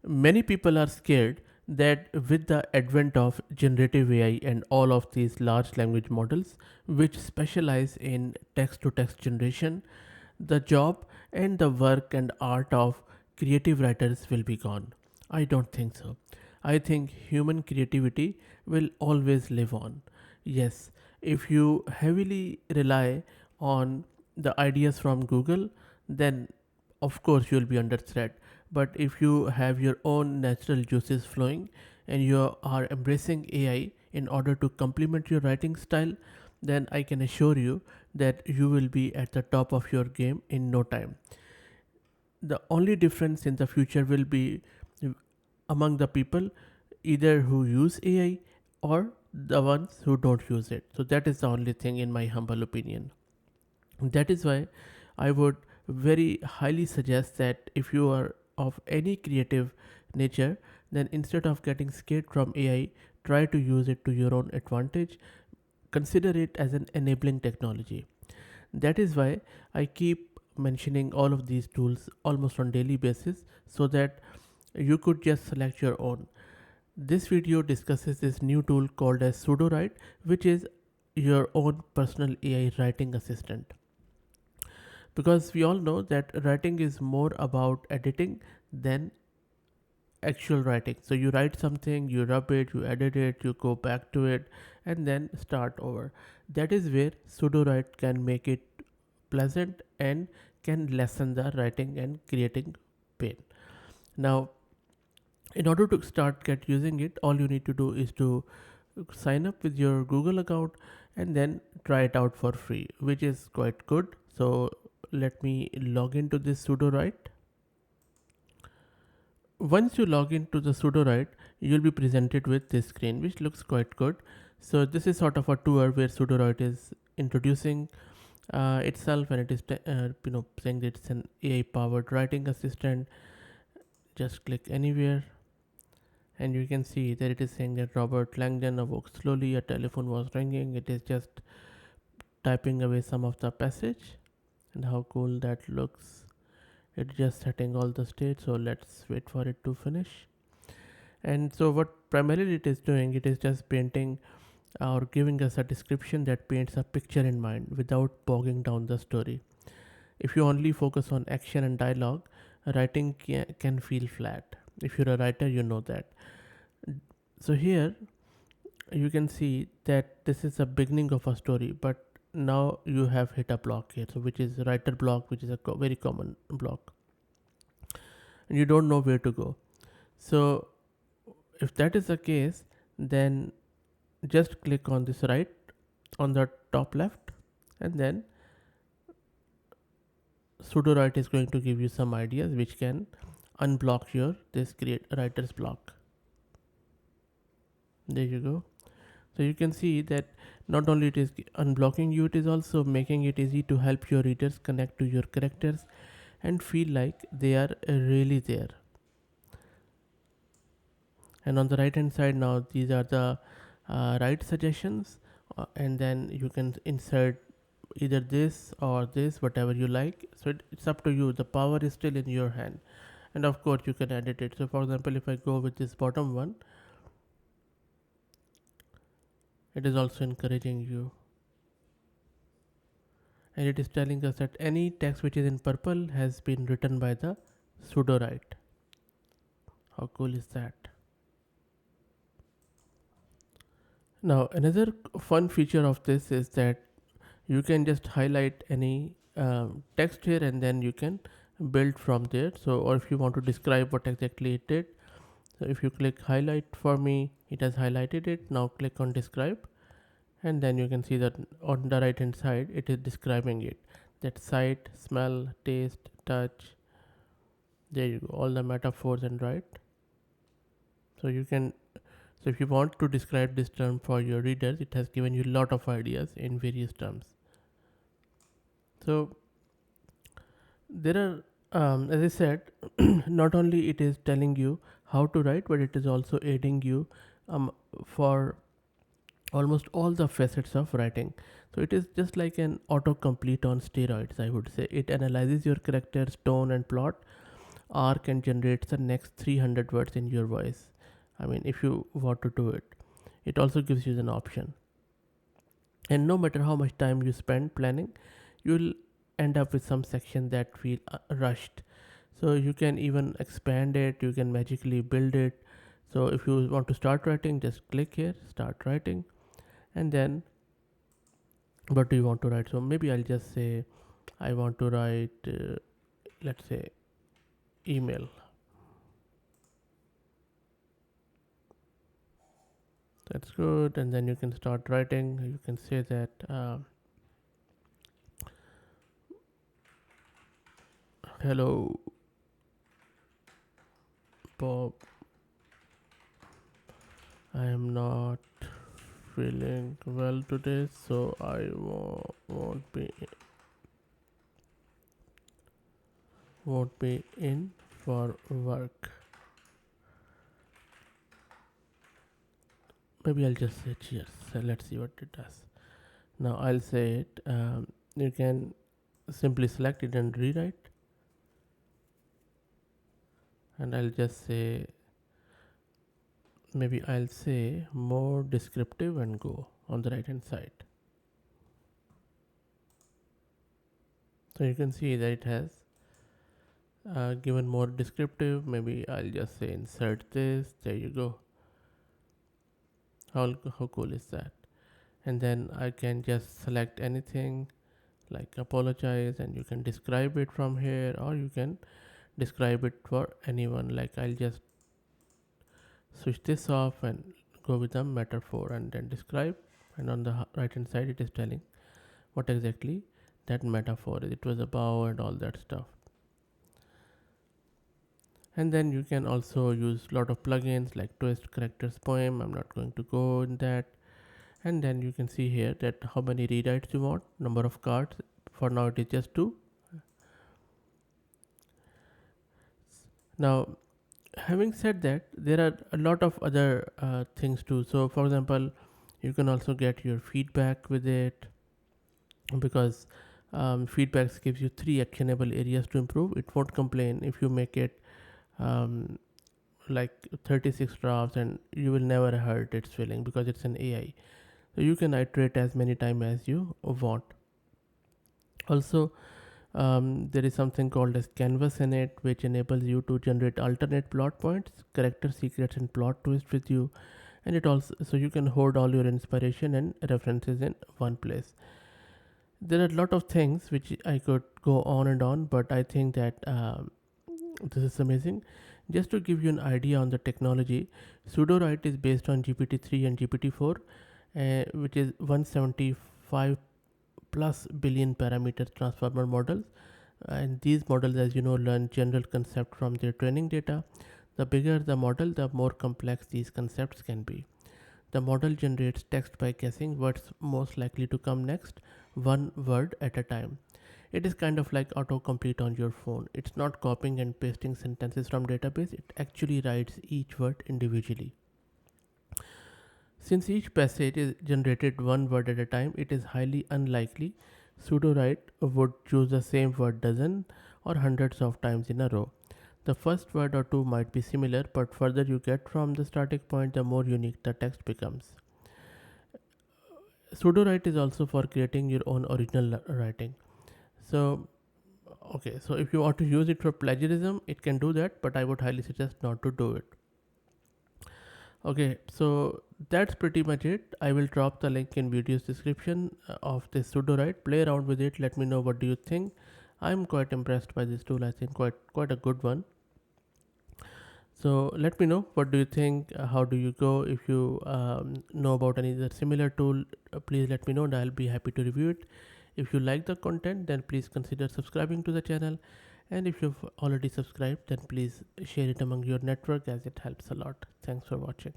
Many people are scared that with the advent of generative AI and all of these large language models, which specialize in text to text generation, the job and the work and art of creative writers will be gone. I don't think so. I think human creativity will always live on. Yes, if you heavily rely on the ideas from Google, then of course you'll be under threat. But if you have your own natural juices flowing and you are embracing AI in order to complement your writing style, then I can assure you that you will be at the top of your game in no time. The only difference in the future will be among the people either who use AI or the ones who don't use it. So that is the only thing in my humble opinion. That is why I would very highly suggest that if you are of any creative nature, then instead of getting scared from AI, try to use it to your own advantage. Consider it as an enabling technology. That is why I keep mentioning all of these tools almost on daily basis so that you could just select your own. This video discusses this new tool called as SudoWrite, which is your own personal AI writing assistant. Because we all know that writing is more about editing than actual writing. So you write something, you rub it, you edit it, you go back to it, and then start over. That is where SudoWrite can make it pleasant and can lessen the writing and creating pain. Now, in order to start get using it, all you need to do is to sign up with your Google account and then try it out for free, which is quite good. So let me log into this SudoWrite. Once you log into the SudoWrite, you'll be presented with this screen, which looks quite good. So this is sort of a tour where SudoWrite is introducing itself, and it is saying that it's an AI powered writing assistant. Just click anywhere and you can see that it is saying that Robert Langdon awoke slowly, a telephone was ringing. It is just typing away some of the passage, and how cool that looks. It's just setting all the state, so let's wait for it to finish. And so what primarily it is doing, it is just painting or giving us a description that paints a picture in mind without bogging down the story. If you only focus on action and dialogue, writing can feel flat. If you're a writer, you know that. So here you can see that this is the beginning of a story, but now you have hit a block here, so which is writer block, which is a very common block, and you don't know where to go. So if that is the case, then just click on this right on the top left, and then SudoWrite is going to give you some ideas which can unblock your this create writer's block. There you go. So you can see that not only it is unblocking you, it is also making it easy to help your readers connect to your characters and feel like they are really there. And on the right hand side now, these are the write suggestions, and then you can insert either this or this, whatever you like. So it's up to you. The power is still in your hand, and of course you can edit it. So for example, if I go with this bottom one, it is also encouraging you, and it is telling us that any text which is in purple has been written by the SudoWrite. How cool is that? Now another fun feature of this is that you can just highlight any text here, and then you can build from there. So or if you want to describe what exactly it did, so if you click highlight, for me it has highlighted it. Now click on describe, and then you can see that on the right hand side it is describing it, that sight, smell, taste, touch. There you go, all the metaphors and right. So you can, so if you want to describe this term for your readers, it has given you a lot of ideas in various terms. So there are as I said, not only it is telling you how to write, but it is also aiding you for almost all the facets of writing. So it is just like an autocomplete on steroids, I would say. It analyzes your character's tone and plot R can generate the next 300 words in your voice. I mean, if you want to do it, it also gives you an option. And no matter how much time you spend planning, you'll end up with some section that feel rushed. So you can even expand it, you can magically build it. So if you want to start writing, just click here, start writing, and then what do you want to write? So maybe I'll just say I want to write, let's say, email. That's good. And then you can start writing. You can say that hello, Bob. I am not feeling well today, so I won't be in for work. Maybe I'll just say cheers. So let's see what it does. Now I'll say it. You can simply select it and rewrite, and I'll just say, maybe I'll say more descriptive and go on the right hand side. So you can see that it has given more descriptive. Maybe I'll just say insert this. There you go. How cool is that? And then I can just select anything like apologize, and you can describe it from here, or you can describe it for anyone. Like I'll just switch this off and go with a metaphor and then describe, and on the right hand side it is telling what exactly that metaphor is. It was about and all that stuff. And then you can also use a lot of plugins like twist, characters, poem. I'm not going to go in that. And then you can see here that how many rewrites you want, number of cards. For now it is just 2. Now having said that, there are a lot of other things too. So for example, you can also get your feedback with it, because feedbacks gives you 3 actionable areas to improve. It won't complain if you make it um, like 36 drafts, and you will never hurt its feeling because it's an AI. So you can iterate as many times as you want. Also, there is something called as canvas in it, which enables you to generate alternate plot points, character secrets, and plot twists with you. And it also, so you can hold all your inspiration and references in one place. There are a lot of things which I could go on and on, but I think that this is amazing. Just to give you an idea on the technology, Sudowrite is based on GPT-3 and GPT-4, which is 175 plus billion parameter transformer models. And these models, as you know, learn general concept from their training data. The bigger the model, the more complex these concepts can be. The model generates text by guessing what's most likely to come next, one word at a time. It is kind of like autocomplete on your phone. It's not copying and pasting sentences from database, it actually writes each word individually. Since each passage is generated one word at a time, it is highly unlikely Sudowrite would choose the same word dozen or hundreds of times in a row. The first word or two might be similar, but further you get from the starting point, the more unique the text becomes. Sudowrite is also for creating your own original writing. So, okay, so if you want to use it for plagiarism, it can do that, but I would highly suggest not to do it. Okay, so that's pretty much it. I will drop the link in video's description of this Sudowrite. Play around with it. Let me know what do you think. I'm quite impressed by this tool. I think quite a good one. So let me know what do you think. How do you go? If you know about any other similar tool, please let me know, and I'll be happy to review it. If you like the content, then please consider subscribing to the channel. And if you've already subscribed, then please share it among your network, as it helps a lot. Thanks for watching.